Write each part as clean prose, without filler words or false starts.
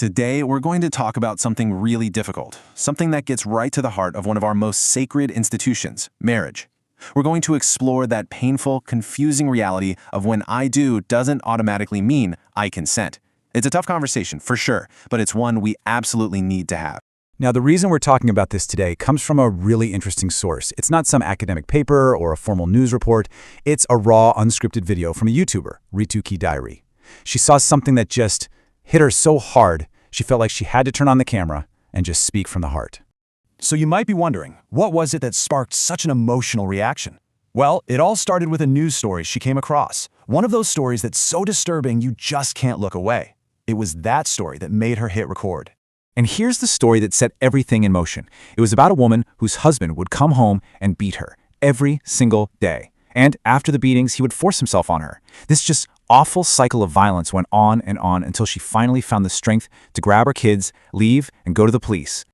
Today, we're going to talk about something really difficult, something that gets right to the heart of one of our most sacred institutions, marriage. We're going to explore that painful, confusing reality of when I do doesn't automatically mean I consent. It's a tough conversation, for sure, but it's one we absolutely need to have. Now, the reason we're talking about this today comes from a really interesting source. It's not some academic paper or a formal news report. It's a raw, unscripted video from a YouTuber, Rituki Diary. She saw something that just hit her so hard, she felt like she had to turn on the camera and just speak from the heart. So you might be wondering, what was it that sparked such an emotional reaction? Well, it all started with a news story she came across. One of those stories that's so disturbing you just can't look away. It was that story that made her hit record. And here's the story that set everything in motion. It was about a woman whose husband would come home and beat her every single day. And after the beatings, he would force himself on her. This just awful cycle of violence went on until she finally found the strength to grab her kids, leave, and go to the police.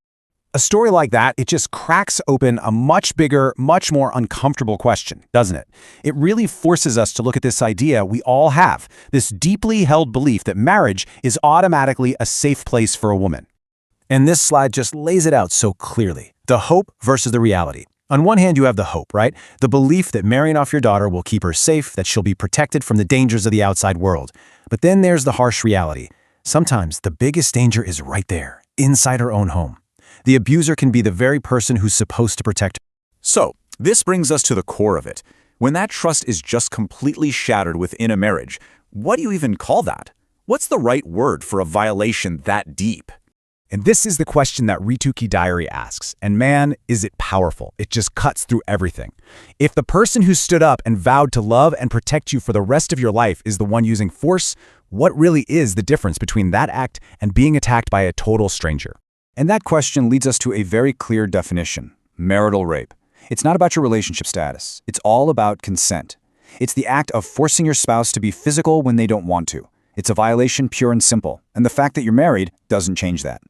A story like that, it just cracks open a much bigger, much more uncomfortable question, doesn't it? It really forces us to look at this idea we all have, this deeply held belief that marriage is automatically a safe place for a woman. And this slide just lays it out so clearly. The hope versus the reality. On one hand, you have the hope, right? The belief that marrying off your daughter will keep her safe, that she'll be protected from the dangers of the outside world. But then there's the harsh reality. Sometimes the biggest danger is right there, inside her own home. The abuser can be the very person who's supposed to protect her. So, this brings us to the core of it. When that trust is just completely shattered within a marriage, what do you even call that? What's the right word for a violation that deep? And this is the question that Rituki Diary asks. And man, is it powerful. It just cuts through everything. If the person who stood up and vowed to love and protect you for the rest of your life is the one using force, what really is the difference between that act and being attacked by a total stranger? And that question leads us to a very clear definition: marital rape. It's not about your relationship status. It's all about consent. It's the act of forcing your spouse to be physical when they don't want to. It's a violation, pure and simple. And the fact that you're married doesn't change that.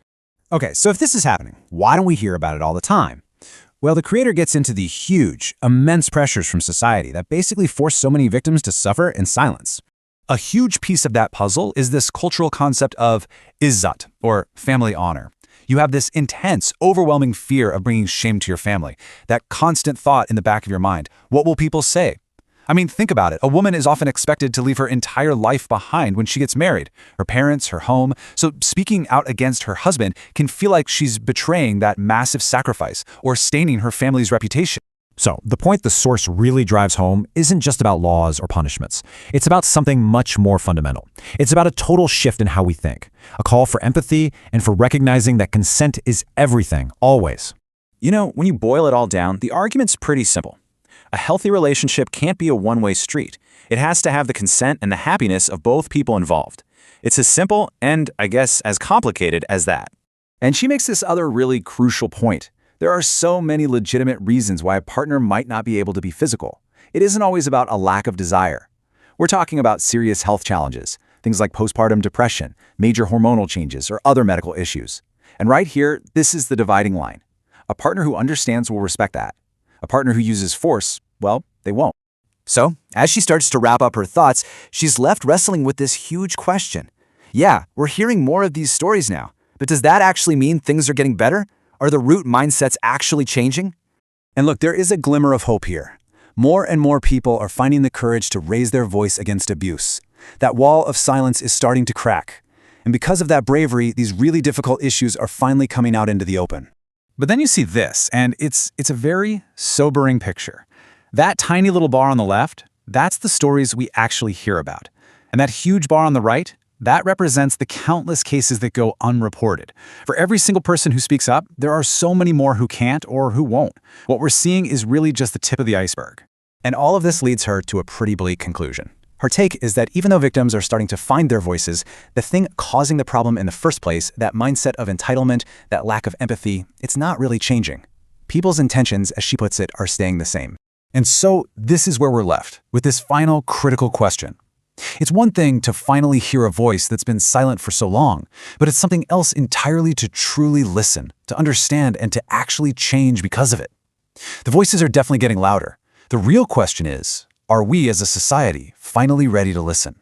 Okay, so if this is happening, why don't we hear about it all the time? Well, the creator gets into the huge, immense pressures from society that basically force so many victims to suffer in silence. A huge piece of that puzzle is this cultural concept of izzat, or family honor. You have this intense, overwhelming fear of bringing shame to your family, that constant thought in the back of your mind. What will people say? I mean, think about it. A woman is often expected to leave her entire life behind when she gets married, her parents, her home. So speaking out against her husband can feel like she's betraying that massive sacrifice or staining her family's reputation. So the point the source really drives home isn't just about laws or punishments. It's about something much more fundamental. It's about a total shift in how we think, a call for empathy and for recognizing that consent is everything, always. You know, when you boil it all down, the argument's pretty simple. A healthy relationship can't be a one-way street. It has to have the consent and the happiness of both people involved. It's as simple and, I guess, as complicated as that. And she makes this other really crucial point. There are so many legitimate reasons why a partner might not be able to be physical. It isn't always about a lack of desire. We're talking about serious health challenges, things like postpartum depression, major hormonal changes, or other medical issues. And right here, this is the dividing line. A partner who understands will respect that. A partner who uses force, well, they won't. So, as she starts to wrap up her thoughts, she's left wrestling with this huge question. Yeah, we're hearing more of these stories now, but does that actually mean things are getting better? Are the root mindsets actually changing? And look, there is a glimmer of hope here. More and more people are finding the courage to raise their voice against abuse. That wall of silence is starting to crack. And because of that bravery, these really difficult issues are finally coming out into the open. But then you see this, and it's a very sobering picture. That tiny little bar on the left, that's the stories we actually hear about. And that huge bar on the right, that represents the countless cases that go unreported. For every single person who speaks up, there are so many more who can't or who won't. What we're seeing is really just the tip of the iceberg. And all of this leads her to a pretty bleak conclusion. Her take is that even though victims are starting to find their voices, the thing causing the problem in the first place, that mindset of entitlement, that lack of empathy, it's not really changing. People's intentions, as she puts it, are staying the same. And so this is where we're left, with this final critical question. It's one thing to finally hear a voice that's been silent for so long, but it's something else entirely to truly listen, to understand, and to actually change because of it. The voices are definitely getting louder. The real question is, are we as a society finally ready to listen?